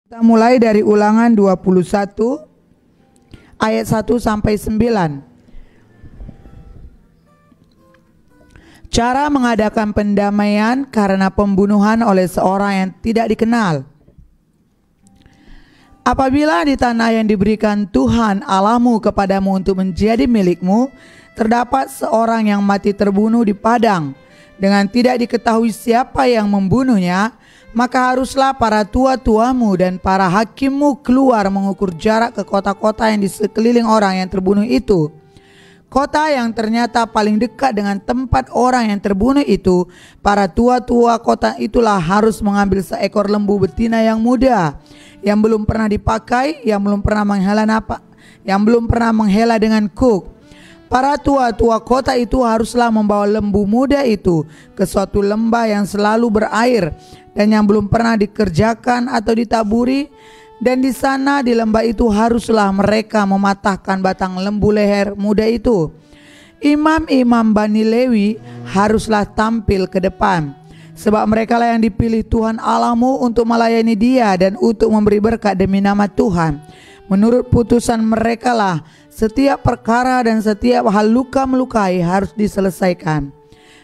Kita mulai dari Ulangan 21 ayat 1 sampai 9. Cara mengadakan pendamaian karena pembunuhan oleh seorang yang tidak dikenal. Apabila di tanah yang diberikan Tuhan Allahmu kepadamu untuk menjadi milikmu, terdapat seorang yang mati terbunuh di padang, dengan tidak diketahui siapa yang membunuhnya, maka haruslah para tua-tuamu dan para hakimmu keluar mengukur jarak ke kota-kota yang di sekeliling orang yang terbunuh itu. Kota yang ternyata paling dekat dengan tempat orang yang terbunuh itu, para tua-tua kota itulah harus mengambil seekor lembu betina yang muda, yang belum pernah dipakai, yang belum pernah menghela dengan kuk. Para tua-tua kota itu haruslah membawa lembu muda itu ke suatu lembah yang selalu berair dan yang belum pernah dikerjakan atau ditaburi, dan di sana di lembah itu haruslah mereka mematahkan batang lembu leher muda itu. Imam-imam Bani Lewi haruslah tampil ke depan, sebab merekalah yang dipilih Tuhan Allahmu untuk melayani Dia dan untuk memberi berkat demi nama Tuhan. Menurut putusan merekalah setiap perkara dan setiap hal luka melukai harus diselesaikan.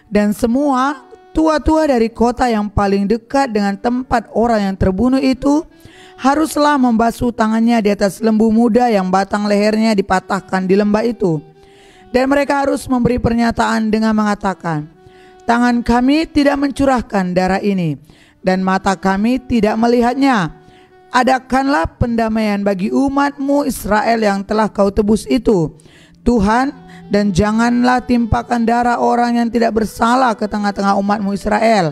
Dan semua tua-tua dari kota yang paling dekat dengan tempat orang yang terbunuh itu haruslah membasuh tangannya di atas lembu muda yang batang lehernya dipatahkan di lembah itu. Dan mereka harus memberi pernyataan dengan mengatakan, tangan kami tidak mencurahkan darah ini, dan mata kami tidak melihatnya. Adakanlah pendamaian bagi umatmu Israel yang telah kau tebus itu, Tuhan, dan janganlah timpakan darah orang yang tidak bersalah ke tengah-tengah umatmu Israel.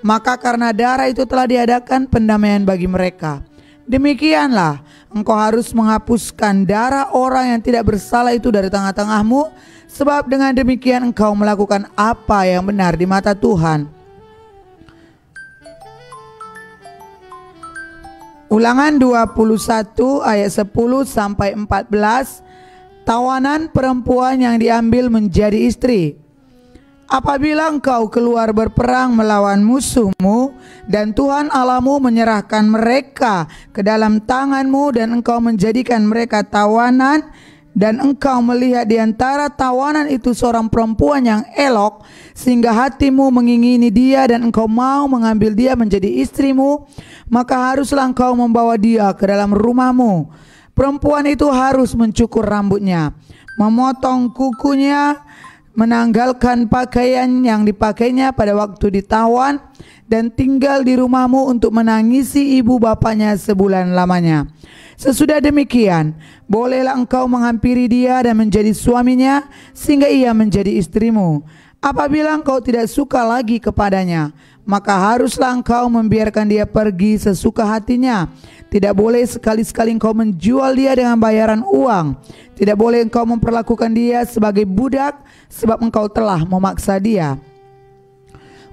Maka karena darah itu telah diadakan pendamaian bagi mereka. Demikianlah engkau harus menghapuskan darah orang yang tidak bersalah itu dari tengah-tengahmu, sebab dengan demikian engkau melakukan apa yang benar di mata Tuhan. Ulangan 21 ayat 10 sampai 14. Tawanan perempuan yang diambil menjadi istri. Apabila engkau keluar berperang melawan musuhmu dan Tuhan Allahmu menyerahkan mereka ke dalam tanganmu dan engkau menjadikan mereka tawanan, dan engkau melihat di antara tawanan itu seorang perempuan yang elok sehingga hatimu mengingini dia dan engkau mau mengambil dia menjadi istrimu, maka haruslah engkau membawa dia ke dalam rumahmu. Perempuan itu harus mencukur rambutnya, memotong kukunya, menanggalkan pakaian yang dipakainya pada waktu ditawan, dan tinggal di rumahmu untuk menangisi ibu bapaknya sebulan lamanya. Sesudah demikian, bolehlah engkau menghampiri dia dan menjadi suaminya, sehingga ia menjadi istrimu. Apabila engkau tidak suka lagi kepadanya, maka haruslah engkau membiarkan dia pergi sesuka hatinya. Tidak boleh sekali-sekali engkau menjual dia dengan bayaran uang. Tidak boleh engkau memperlakukan dia sebagai budak, sebab engkau telah memaksa dia.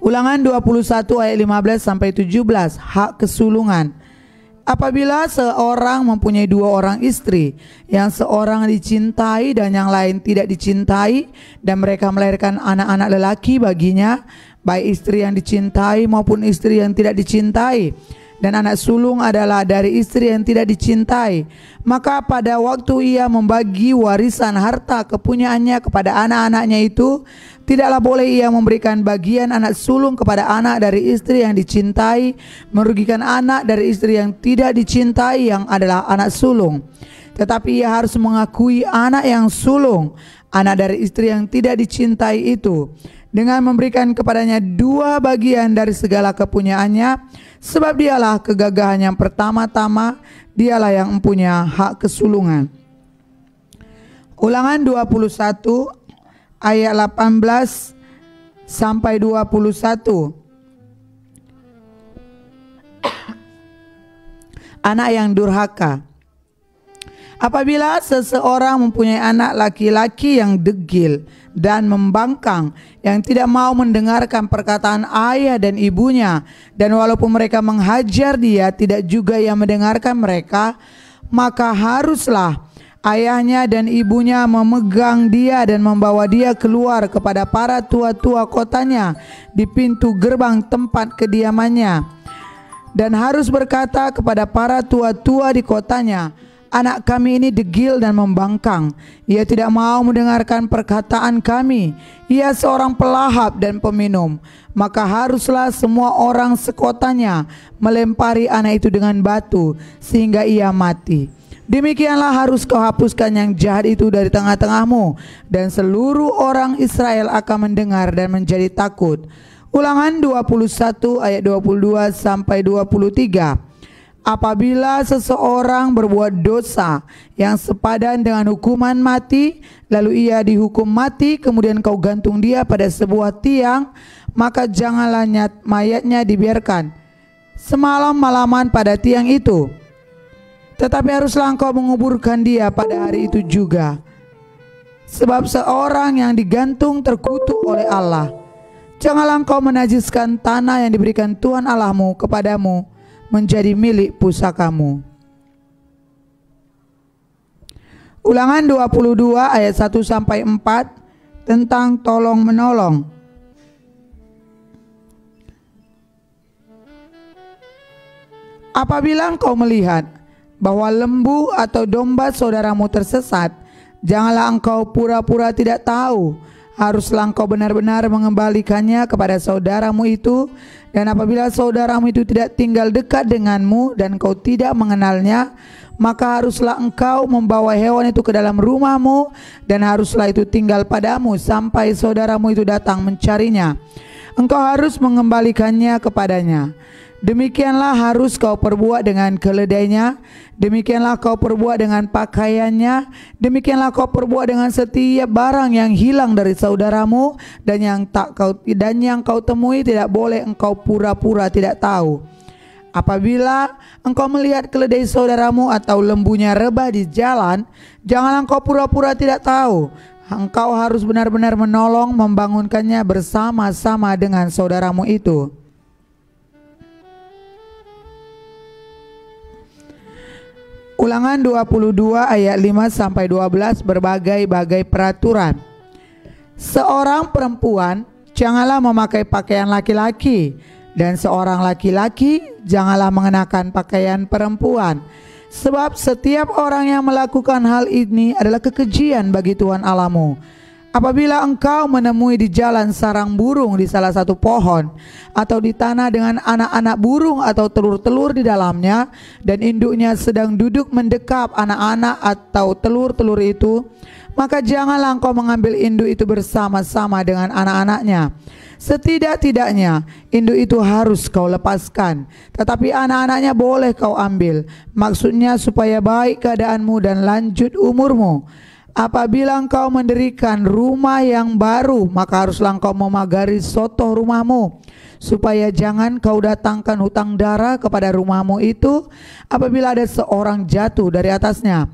Ulangan 21 ayat 15 sampai 17. Hak kesulungan. Apabila seorang mempunyai dua orang istri, yang seorang dicintai dan yang lain tidak dicintai, dan mereka melahirkan anak-anak lelaki baginya, baik istri yang dicintai maupun istri yang tidak dicintai, dan anak sulung adalah dari istri yang tidak dicintai, maka pada waktu ia membagi warisan harta kepunyaannya kepada anak-anaknya itu, tidaklah boleh ia memberikan bagian anak sulung kepada anak dari istri yang dicintai, merugikan anak dari istri yang tidak dicintai yang adalah anak sulung. Tetapi ia harus mengakui anak yang sulung, anak dari istri yang tidak dicintai itu, dengan memberikan kepadanya dua bagian dari segala kepunyaannya, sebab dialah kegagahan yang pertama-tama, dialah yang mempunyai hak kesulungan. Ulangan 21 ayat 18 sampai 21. Anak yang durhaka. Apabila seseorang mempunyai anak laki-laki yang degil dan membangkang, yang tidak mau mendengarkan perkataan ayah dan ibunya, dan walaupun mereka menghajar dia, tidak juga ia mendengarkan mereka, maka haruslah ayahnya dan ibunya memegang dia dan membawa dia keluar kepada para tua-tua kotanya di pintu gerbang tempat kediamannya. dan harus berkata kepada para tua-tua di kotanya, anak kami ini degil dan membangkang. Ia tidak mau mendengarkan perkataan kami. Ia seorang pelahap dan peminum. Maka haruslah semua orang sekotanya melempari anak itu dengan batu sehingga ia mati. Demikianlah harus kau hapuskan yang jahat itu dari tengah-tengahmu, dan seluruh orang Israel akan mendengar dan menjadi takut. Ulangan 21 ayat 22 sampai 23. Apabila seseorang berbuat dosa yang sepadan dengan hukuman mati, lalu ia dihukum mati, kemudian kau gantung dia pada sebuah tiang, maka janganlah mayatnya dibiarkan semalam-malaman pada tiang itu, tetapi haruslah engkau menguburkan dia pada hari itu juga. Sebab seorang yang digantung terkutuk oleh Allah. Janganlah engkau menajiskan tanah yang diberikan Tuhan Allahmu kepadamu menjadi milik pusakamu. Ulangan 22 ayat 1 sampai 4 tentang tolong menolong. Apabila engkau melihat bahwa lembu atau domba saudaramu tersesat, janganlah engkau pura-pura tidak tahu. Haruslah engkau benar-benar mengembalikannya kepada saudaramu itu. Dan apabila saudaramu itu tidak tinggal dekat denganmu dan engkau tidak mengenalnya, maka haruslah engkau membawa hewan itu ke dalam rumahmu, dan haruslah itu tinggal padamu sampai saudaramu itu datang mencarinya. Engkau harus mengembalikannya kepadanya. Demikianlah harus kau perbuat dengan keledainya, demikianlah kau perbuat dengan pakaiannya, demikianlah kau perbuat dengan setiap barang yang hilang dari saudaramu, dan yang kau temui tidak boleh engkau pura-pura tidak tahu. Apabila engkau melihat keledai saudaramu atau lembunya rebah di jalan, janganlah engkau pura-pura tidak tahu. Engkau harus benar-benar menolong membangunkannya bersama-sama dengan saudaramu itu. Ulangan 22 ayat 5 sampai 12 berbagai-bagai peraturan. Seorang perempuan janganlah memakai pakaian laki-laki, dan seorang laki-laki janganlah mengenakan pakaian perempuan. Sebab setiap orang yang melakukan hal ini adalah kekejian bagi Tuhan Allahmu. Apabila engkau menemui di jalan sarang burung di salah satu pohon, atau di tanah dengan anak-anak burung atau telur-telur di dalamnya, dan induknya sedang duduk mendekap anak-anak atau telur-telur itu, maka janganlah engkau mengambil induk itu bersama-sama dengan anak-anaknya. Setidak-tidaknya induk itu harus kau lepaskan, tetapi anak-anaknya boleh kau ambil, maksudnya supaya baik keadaanmu dan lanjut umurmu. Apabila engkau mendirikan rumah yang baru, maka haruslah engkau memagari sotoh rumahmu, supaya jangan kau datangkan hutang darah kepada rumahmu itu apabila ada seorang jatuh dari atasnya.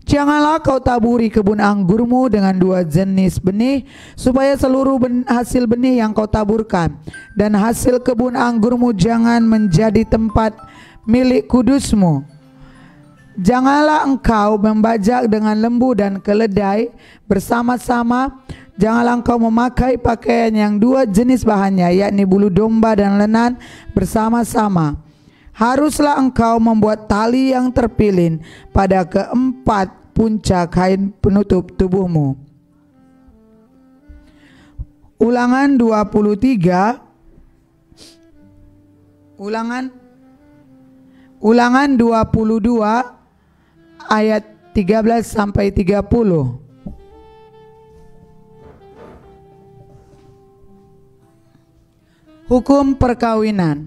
Janganlah kau taburi kebun anggurmu dengan dua jenis benih, supaya seluruh hasil benih yang kau taburkan dan hasil kebun anggurmu jangan menjadi tempat milik kudusmu. Janganlah engkau membajak dengan lembu dan keledai bersama-sama. Janganlah engkau memakai pakaian yang dua jenis bahannya, yakni bulu domba dan lenan bersama-sama. Haruslah engkau membuat tali yang terpilin pada keempat puncak kain penutup tubuhmu. Ulangan 23. Ulangan 22 ayat 13 sampai 30. Hukum perkawinan.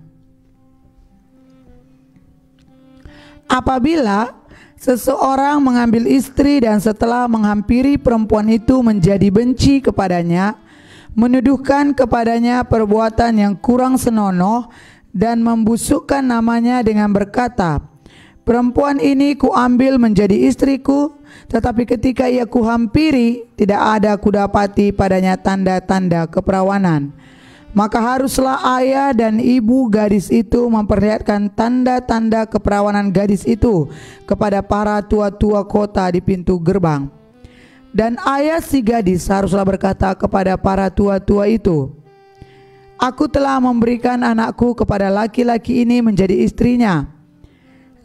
Apabila seseorang mengambil istri dan setelah menghampiri perempuan itu menjadi benci kepadanya, menuduhkan kepadanya perbuatan yang kurang senonoh dan membusukkan namanya dengan berkata, perempuan ini kuambil menjadi istriku, tetapi ketika ia kuhampiri tidak ada kudapati padanya tanda-tanda keperawanan. Maka haruslah ayah dan ibu gadis itu memperlihatkan tanda-tanda keperawanan gadis itu kepada para tua-tua kota di pintu gerbang. Dan ayah si gadis haruslah berkata kepada para tua-tua itu, Aku telah memberikan anakku kepada laki-laki ini menjadi istrinya.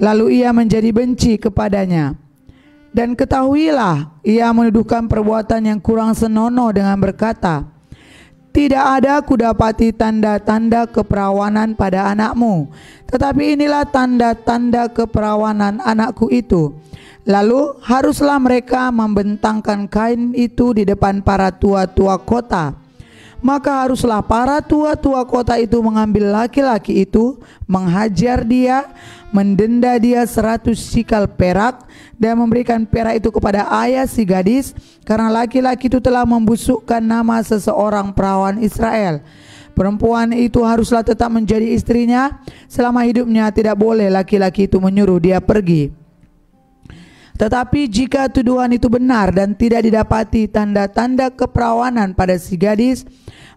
Lalu ia menjadi benci kepadanya. Dan ketahuilah, ia menuduhkan perbuatan yang kurang senonoh dengan berkata, tidak ada kudapati tanda-tanda keperawanan pada anakmu, tetapi inilah tanda-tanda keperawanan anakku itu. Lalu haruslah mereka membentangkan kain itu di depan para tua-tua kota. Maka haruslah para tua-tua kota itu mengambil laki-laki itu, menghajar dia, mendenda dia 100 sikal perak, dan memberikan perak itu kepada ayah si gadis, karena laki-laki itu telah membusukkan nama seseorang perawan Israel. Perempuan itu haruslah tetap menjadi istrinya selama hidupnya, tidak boleh laki-laki itu menyuruh dia pergi. Tetapi jika tuduhan itu benar dan tidak didapati tanda-tanda keperawanan pada si gadis,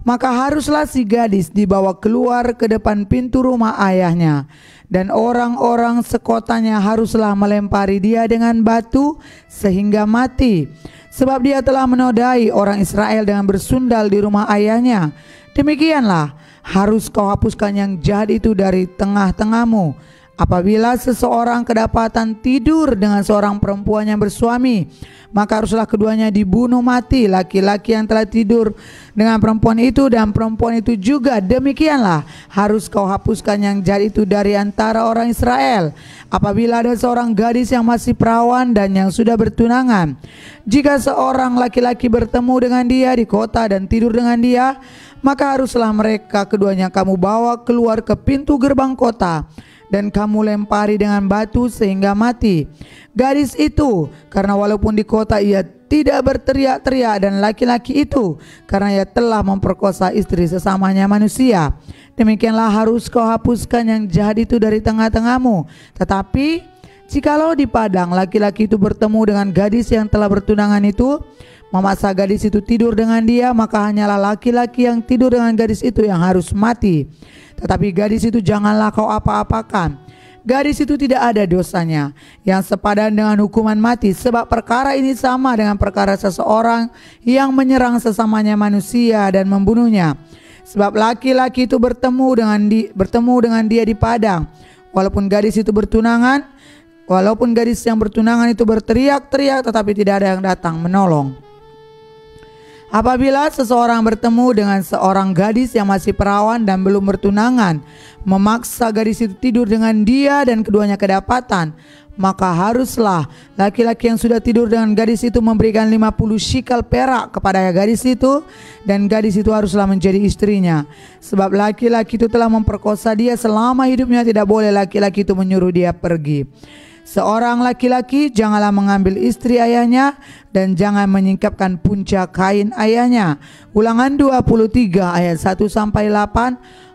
maka haruslah si gadis dibawa keluar ke depan pintu rumah ayahnya, dan orang-orang sekotanya haruslah melempari dia dengan batu sehingga mati, sebab dia telah menodai orang Israel dengan bersundal di rumah ayahnya. Demikianlah harus kau hapuskan yang jahat itu dari tengah-tengahmu. Apabila seseorang kedapatan tidur dengan seorang perempuan yang bersuami, maka haruslah keduanya dibunuh mati, laki-laki yang telah tidur dengan perempuan itu dan perempuan itu juga. Demikianlah harus kau hapuskan yang jahat itu dari antara orang Israel. Apabila ada seorang gadis yang masih perawan dan yang sudah bertunangan, jika seorang laki-laki bertemu dengan dia di kota dan tidur dengan dia, maka haruslah mereka keduanya kamu bawa keluar ke pintu gerbang kota, dan kamu lempari dengan batu sehingga mati gadis itu, karena walaupun di kota ia tidak berteriak-teriak, dan laki-laki itu karena ia telah memperkosa istri sesamanya manusia. Demikianlah harus kau hapuskan yang jahat itu dari tengah-tengahmu. Tetapi jikalau di padang laki-laki itu bertemu dengan gadis yang telah bertunangan itu, memaksa gadis itu tidur dengan dia, maka hanyalah laki-laki yang tidur dengan gadis itu yang harus mati. Tetapi gadis itu janganlah kau apa-apakan. Gadis itu tidak ada dosanya yang sepadan dengan hukuman mati, sebab perkara ini sama dengan perkara seseorang yang menyerang sesamanya manusia dan membunuhnya. Sebab laki-laki itu bertemu dengan dia di padang, walaupun gadis yang bertunangan itu berteriak-teriak, tetapi tidak ada yang datang menolong. Apabila seseorang bertemu dengan seorang gadis yang masih perawan dan belum bertunangan, memaksa gadis itu tidur dengan dia dan keduanya kedapatan, maka haruslah laki-laki yang sudah tidur dengan gadis itu memberikan 50 sikal perak kepada gadis itu, dan gadis itu haruslah menjadi istrinya. Sebab laki-laki itu telah memperkosa dia selama hidupnya, tidak boleh laki-laki itu menyuruh dia pergi. Seorang laki-laki janganlah mengambil istri ayahnya, dan jangan menyingkapkan punca kain ayahnya. Ulangan 23 ayat 1-8.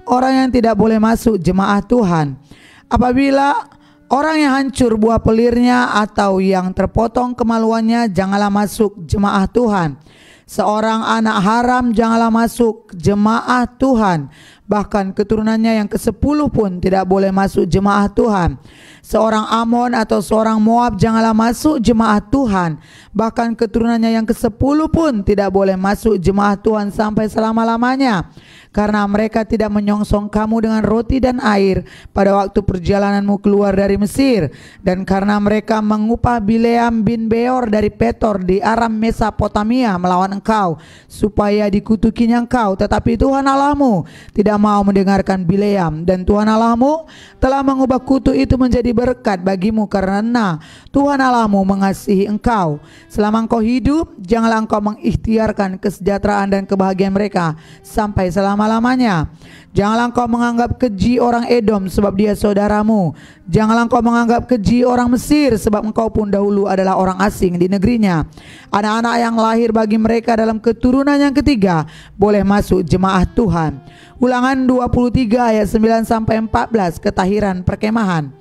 Orang yang tidak boleh masuk jemaah Tuhan. Apabila orang yang hancur buah pelirnya atau yang terpotong kemaluannya, janganlah masuk jemaah Tuhan. Seorang anak haram janganlah masuk jemaah Tuhan. Bahkan keturunannya yang ke-10 pun tidak boleh masuk jemaah Tuhan. Seorang Amon atau seorang Moab janganlah masuk jemaah Tuhan. Bahkan keturunannya yang ke-10 pun tidak boleh masuk jemaah Tuhan sampai selama-lamanya. Karena mereka tidak menyongsong kamu dengan roti dan air pada waktu perjalananmu keluar dari Mesir. Dan karena mereka mengupah Bileam bin Beor dari Petor di Aram Mesopotamia melawan engkau, supaya dikutukinya engkau. Tetapi Tuhan Allahmu tidak mau mendengarkan Bileam, dan Tuhan Allahmu telah mengubah kutu itu menjadi berkat bagimu, karena Tuhan Allahmu mengasihi engkau. Selama engkau hidup, janganlah engkau mengikhtiarkan kesejahteraan dan kebahagiaan mereka sampai selama-lamanya. Janganlah engkau menganggap keji orang Edom, sebab dia saudaramu. Janganlah engkau menganggap keji orang Mesir, sebab engkau pun dahulu adalah orang asing di negerinya. Anak-anak yang lahir bagi mereka dalam keturunan yang ketiga boleh masuk jemaah Tuhan. Ulangan 23 ayat 9-14. Ketahiran perkemahan.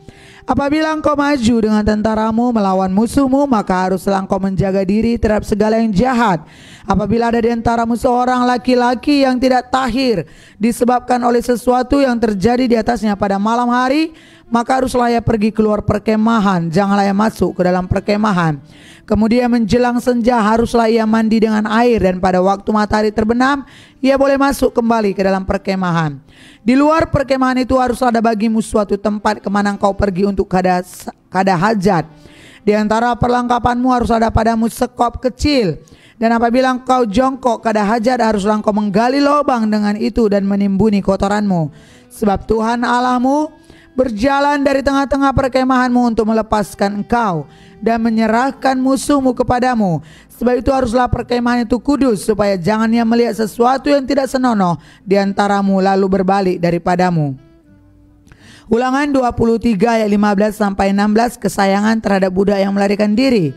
Apabila engkau maju dengan tentaramu melawan musuhmu, maka haruslah engkau menjaga diri terhadap segala yang jahat. Apabila ada di antaramu seorang laki-laki yang tidak tahir disebabkan oleh sesuatu yang terjadi di atasnya pada malam hari, maka haruslah ia pergi keluar perkemahan, janganlah ia masuk ke dalam perkemahan. Kemudian menjelang senja haruslah ia mandi dengan air, dan pada waktu matahari terbenam ia boleh masuk kembali ke dalam perkemahan. Di luar perkemahan itu haruslah ada bagimu suatu tempat kemana engkau pergi untuk kada hajat. Di antara perlengkapanmu harus ada padamu sekop kecil, dan apabila engkau jongkok kada hajat haruslah engkau menggali lubang dengan itu dan menimbuni kotoranmu. Sebab Tuhan Allahmu berjalan dari tengah-tengah perkemahanmu untuk melepaskan engkau dan menyerahkan musuhmu kepadamu. Sebab itu haruslah perkemahan itu kudus, supaya jangan ia melihat sesuatu yang tidak senonoh di antaramu lalu berbalik daripadamu. Ulangan 23 ayat 15 sampai 16, kesayangan terhadap budak yang melarikan diri.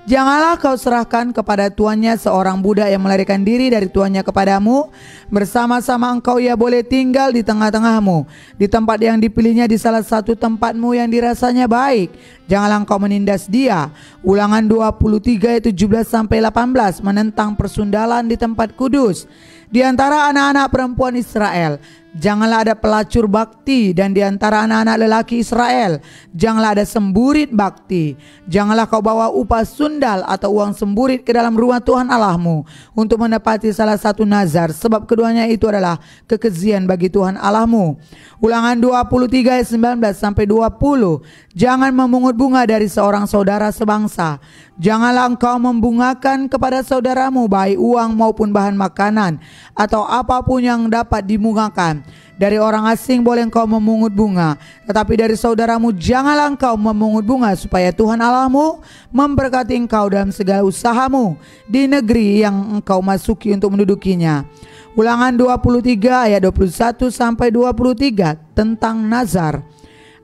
Janganlah kau serahkan kepada tuannya seorang budak yang melarikan diri dari tuannya kepadamu. Bersama-sama engkau ia boleh tinggal di tengah-tengahmu, di tempat yang dipilihnya di salah satu tempatmu yang dirasanya baik. Janganlah engkau menindas dia. Ulangan 23 ayat 17 sampai 18, menentang persundalan di tempat kudus. Di antara anak-anak perempuan Israel janganlah ada pelacur bakti, dan di antara anak-anak lelaki Israel janganlah ada semburit bakti. Janganlah kau bawa upah sundal atau uang semburit ke dalam rumah Tuhan Allahmu untuk menepati salah satu nazar, sebab keduanya itu adalah kekejian bagi Tuhan Allahmu. Ulangan 23 ayat 19 sampai 20, jangan memungut bunga dari seorang saudara sebangsa. Janganlah engkau membungakan kepada saudaramu baik uang maupun bahan makanan atau apapun yang dapat dibungakan. Dari orang asing boleh engkau memungut bunga, tetapi dari saudaramu janganlah engkau memungut bunga, supaya Tuhan Allahmu memberkati engkau dalam segala usahamu di negeri yang engkau masuki untuk mendudukinya. Ulangan 23 ayat 21 sampai 23, tentang nazar.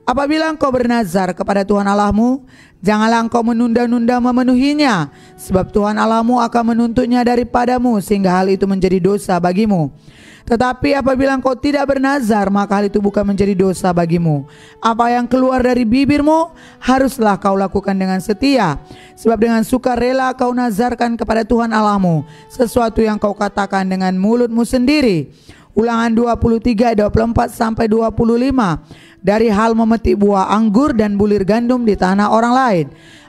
Apabila engkau bernazar kepada Tuhan Allahmu, janganlah engkau menunda-nunda memenuhinya, sebab Tuhan Allahmu akan menuntutnya daripadamu sehingga hal itu menjadi dosa bagimu. Tetapi apabila engkau tidak bernazar, maka hal itu bukan menjadi dosa bagimu. Apa yang keluar dari bibirmu haruslah kau lakukan dengan setia, sebab dengan sukarela kau nazarkan kepada Tuhan Allahmu sesuatu yang kau katakan dengan mulutmu sendiri. Ulangan 23 ayat 24 sampai 25, dari hal memetik buah anggur dan bulir gandum di tanah orang lain.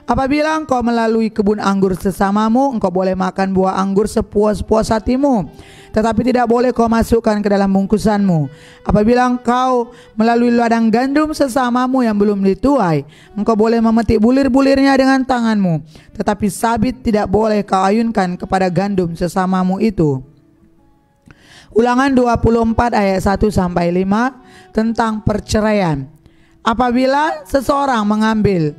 Apabila engkau melalui kebun anggur sesamamu, engkau boleh makan buah anggur sepuas-puas hatimu, tetapi tidak boleh kau masukkan ke dalam bungkusanmu. Apabila engkau melalui ladang gandum sesamamu yang belum dituai, engkau boleh memetik bulir-bulirnya dengan tanganmu, tetapi sabit tidak boleh kau ayunkan kepada gandum sesamamu itu. Ulangan 24 ayat 1 sampai 5, tentang perceraian. Apabila seseorang mengambil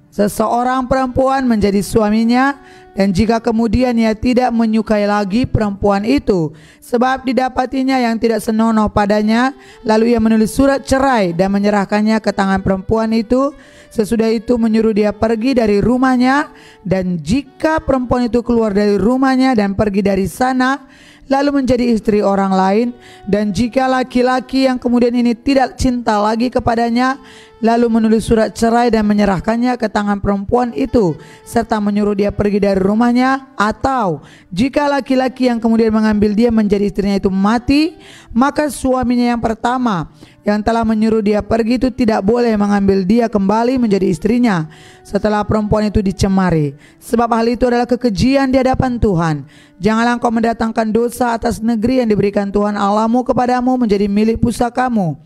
seseorang perempuan menjadi suaminya, dan jika kemudian ia tidak menyukai lagi perempuan itu sebab didapatinya yang tidak senonoh padanya, lalu ia menulis surat cerai dan menyerahkannya ke tangan perempuan itu, sesudah itu menyuruh dia pergi dari rumahnya, dan jika perempuan itu keluar dari rumahnya dan pergi dari sana lalu menjadi istri orang lain, dan jika laki-laki yang kemudian ini tidak cinta lagi kepadanya, lalu menulis surat cerai dan menyerahkannya ke tangan perempuan itu, serta menyuruh dia pergi dari rumahnya, atau jika laki-laki yang kemudian mengambil dia menjadi istrinya itu mati, maka suaminya yang pertama yang telah menyuruh dia pergi itu tidak boleh mengambil dia kembali menjadi istrinya setelah perempuan itu dicemari, sebab hal itu adalah kekejian di hadapan Tuhan. Janganlah engkau mendatangkan dosa atas negeri yang diberikan Tuhan Allahmu kepadamu menjadi milik pusakamu.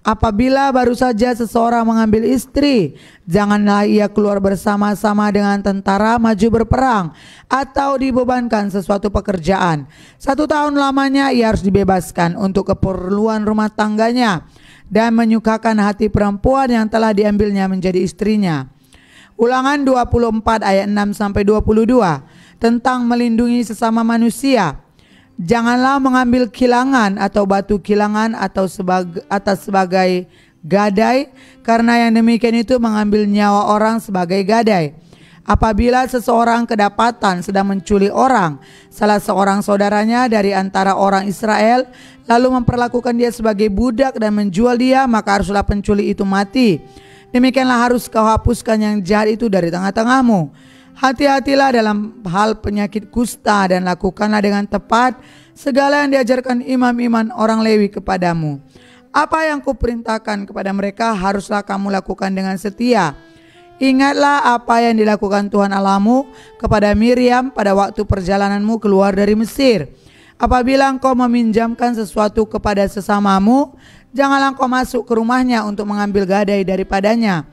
Apabila baru saja seseorang mengambil istri, janganlah ia keluar bersama-sama dengan tentara maju berperang atau dibebankan sesuatu pekerjaan. 1 tahun lamanya ia harus dibebaskan untuk keperluan rumah tangganya dan menyukakan hati perempuan yang telah diambilnya menjadi istrinya. Ulangan 24 ayat 6 sampai 22, tentang melindungi sesama manusia. Janganlah mengambil kilangan atau batu kilangan atau sebagai gadai, karena yang demikian itu mengambil nyawa orang sebagai gadai. Apabila seseorang kedapatan sedang menculik orang, salah seorang saudaranya dari antara orang Israel, lalu memperlakukan dia sebagai budak dan menjual dia, maka haruslah penculik itu mati. Demikianlah harus kau hapuskan yang jahat itu dari tengah-tengahmu. Hati-hatilah dalam hal penyakit kusta dan lakukanlah dengan tepat segala yang diajarkan imam-imam orang Lewi kepadamu. Apa yang kuperintahkan kepada mereka haruslah kamu lakukan dengan setia. Ingatlah apa yang dilakukan Tuhan Allahmu kepada Miriam pada waktu perjalananmu keluar dari Mesir. Apabila engkau meminjamkan sesuatu kepada sesamamu, janganlah engkau masuk ke rumahnya untuk mengambil gadai daripadanya.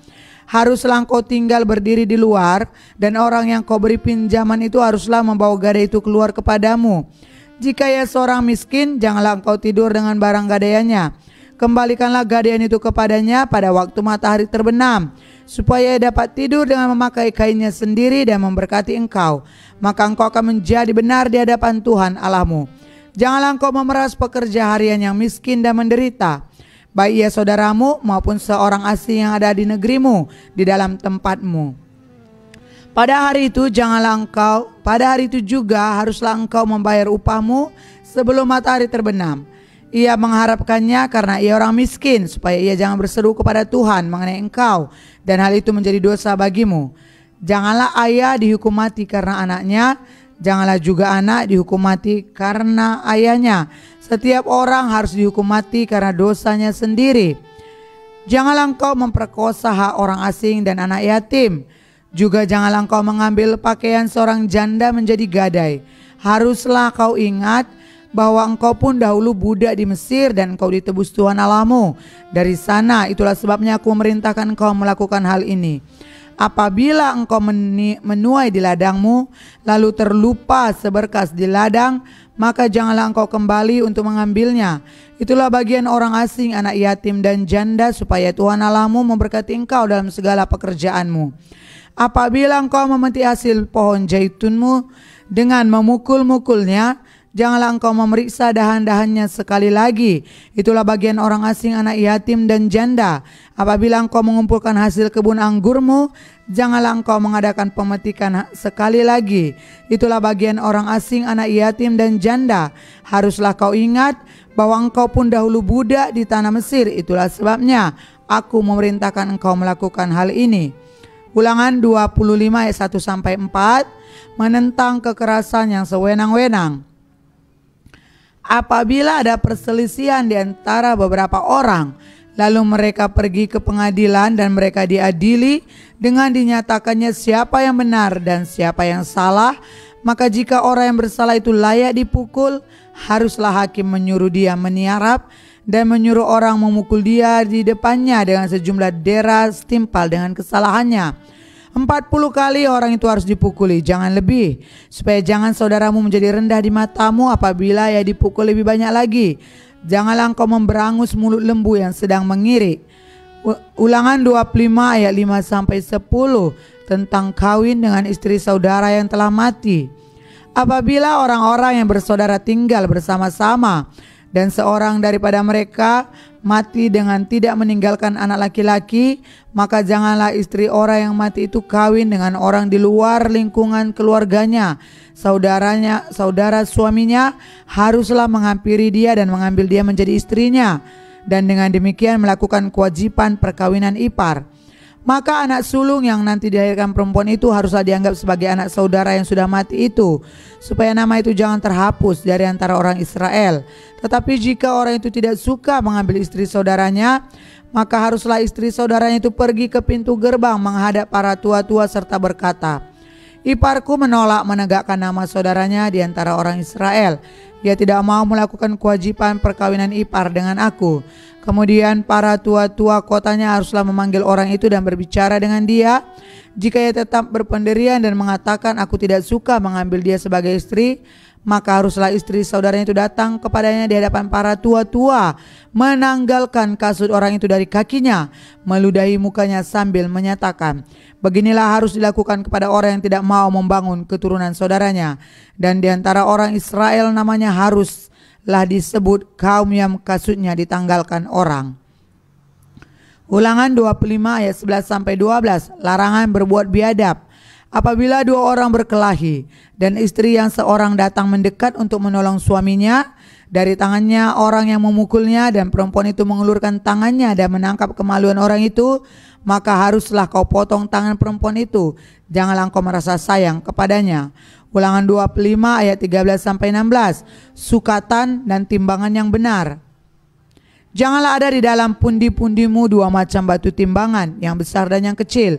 Haruslah engkau tinggal berdiri di luar, dan orang yang kau beri pinjaman itu haruslah membawa gadai itu keluar kepadamu. Jika ia seorang miskin, janganlah engkau tidur dengan barang gadaiannya. Kembalikanlah gadaian itu kepadanya pada waktu matahari terbenam, supaya ia dapat tidur dengan memakai kainnya sendiri dan memberkati engkau. Maka engkau akan menjadi benar di hadapan Tuhan Allahmu. Janganlah engkau memeras pekerja harian yang miskin dan menderita, baik ia saudaramu maupun seorang asing yang ada di negerimu di dalam tempatmu. Pada hari itu juga haruslah engkau membayar upahmu sebelum matahari terbenam. Ia mengharapkannya karena ia orang miskin, supaya ia jangan berseru kepada Tuhan mengenai engkau, dan hal itu menjadi dosa bagimu. Janganlah ayah dihukum mati karena anaknya, janganlah juga anak dihukum mati karena ayahnya. Setiap orang harus dihukum mati karena dosanya sendiri. Janganlah engkau memperkosa hak orang asing dan anak yatim. Juga janganlah engkau mengambil pakaian seorang janda menjadi gadai. Haruslah kau ingat bahwa engkau pun dahulu budak di Mesir, dan engkau ditebus Tuhan Allahmu dari sana. Itulah sebabnya aku memerintahkan engkau melakukan hal ini. Apabila engkau menuai di ladangmu, lalu terlupa seberkas di ladang, maka janganlah engkau kembali untuk mengambilnya. Itulah bagian orang asing, anak yatim dan janda, supaya Tuhan Allahmu memberkati engkau dalam segala pekerjaanmu. Apabila engkau memetik hasil pohon jaitunmu dengan memukul-mukulnya, janganlah engkau memeriksa dahan-dahannya sekali lagi. Itulah bagian orang asing, anak yatim dan janda. Apabila engkau mengumpulkan hasil kebun anggurmu, janganlah engkau mengadakan pemetikan sekali lagi. Itulah bagian orang asing, anak yatim dan janda. Haruslah kau ingat bahwa engkau pun dahulu budak di tanah Mesir. Itulah sebabnya aku memerintahkan engkau melakukan hal ini. Ulangan 25 ayat 1-4, menentang kekerasan yang sewenang-wenang. Apabila ada perselisihan di antara beberapa orang, lalu mereka pergi ke pengadilan dan mereka diadili dengan dinyatakannya siapa yang benar dan siapa yang salah, maka jika orang yang bersalah itu layak dipukul, haruslah hakim menyuruh dia meniarap dan menyuruh orang memukul dia di depannya dengan sejumlah dera setimpal dengan kesalahannya. 40 kali orang itu harus dipukuli, jangan lebih, supaya jangan saudaramu menjadi rendah di matamu apabila ia dipukul lebih banyak lagi. Janganlah engkau memberangus mulut lembu yang sedang mengirik. Ulangan 25 ayat 5-10 tentang kawin dengan istri saudara yang telah mati. Apabila orang-orang yang bersaudara tinggal bersama-sama dan seorang daripada mereka mati dengan tidak meninggalkan anak laki-laki, maka janganlah istri orang yang mati itu kawin dengan orang di luar lingkungan keluarganya. Saudara suaminya haruslah menghampiri dia dan mengambil dia menjadi istrinya, dan dengan demikian melakukan kewajiban perkawinan ipar. Maka anak sulung yang nanti dilahirkan perempuan itu haruslah dianggap sebagai anak saudara yang sudah mati itu, supaya nama itu jangan terhapus dari antara orang Israel. Tetapi jika orang itu tidak suka mengambil istri saudaranya, maka haruslah istri saudaranya itu pergi ke pintu gerbang menghadap para tua-tua serta berkata, "Iparku menolak menegakkan nama saudaranya di antara orang Israel. Ia tidak mau melakukan kewajiban perkawinan ipar dengan aku." Kemudian para tua-tua kotanya haruslah memanggil orang itu dan berbicara dengan dia. Jika ia tetap berpendirian dan mengatakan, "Aku tidak suka mengambil dia sebagai istri," maka haruslah istri saudaranya itu datang kepadanya di hadapan para tua-tua, menanggalkan kasut orang itu dari kakinya, meludahi mukanya sambil menyatakan, "Beginilah harus dilakukan kepada orang yang tidak mau membangun keturunan saudaranya." Dan di antara orang Israel namanya haruslah disebut kaum yang kasutnya ditanggalkan orang. Ulangan 25 ayat 11-12, larangan berbuat biadab. Apabila dua orang berkelahi dan istri yang seorang datang mendekat untuk menolong suaminya, dari tangannya orang yang memukulnya dan perempuan itu mengulurkan tangannya dan menangkap kemaluan orang itu, maka haruslah kau potong tangan perempuan itu. Janganlah engkau merasa sayang kepadanya. Ulangan 25 ayat 13-16. Sukatan dan timbangan yang benar. Janganlah ada di dalam pundi-pundimu dua macam batu timbangan, yang besar dan yang kecil.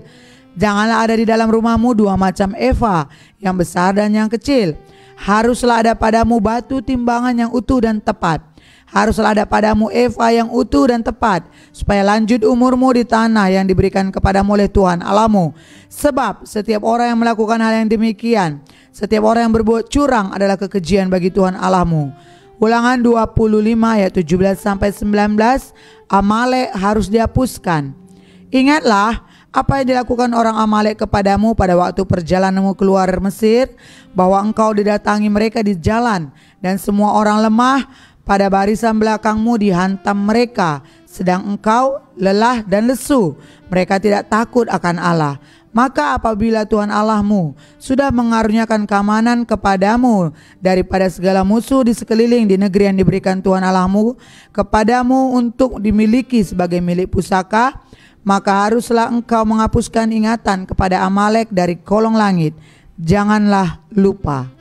Janganlah ada di dalam rumahmu dua macam eva, yang besar dan yang kecil. Haruslah ada padamu batu timbangan yang utuh dan tepat. Haruslah ada padamu eva yang utuh dan tepat, supaya lanjut umurmu di tanah yang diberikan kepadamu oleh Tuhan Allahmu. Sebab setiap orang yang melakukan hal yang demikian, setiap orang yang berbuat curang adalah kekejian bagi Tuhan Allahmu. Ulangan 25 ayat 17-19. Amalek harus dihapuskan. Ingatlah apa yang dilakukan orang Amalek kepadamu pada waktu perjalananmu keluar Mesir, bahwa engkau didatangi mereka di jalan, dan semua orang lemah pada barisan belakangmu dihantam mereka, sedang engkau lelah dan lesu. Mereka tidak takut akan Allah. Maka apabila Tuhan Allahmu sudah mengaruniakan keamanan kepadamu daripada segala musuh di sekeliling di negeri yang diberikan Tuhan Allahmu kepadamu untuk dimiliki sebagai milik pusaka, maka haruslah engkau menghapuskan ingatan kepada Amalek dari kolong langit. Janganlah lupa.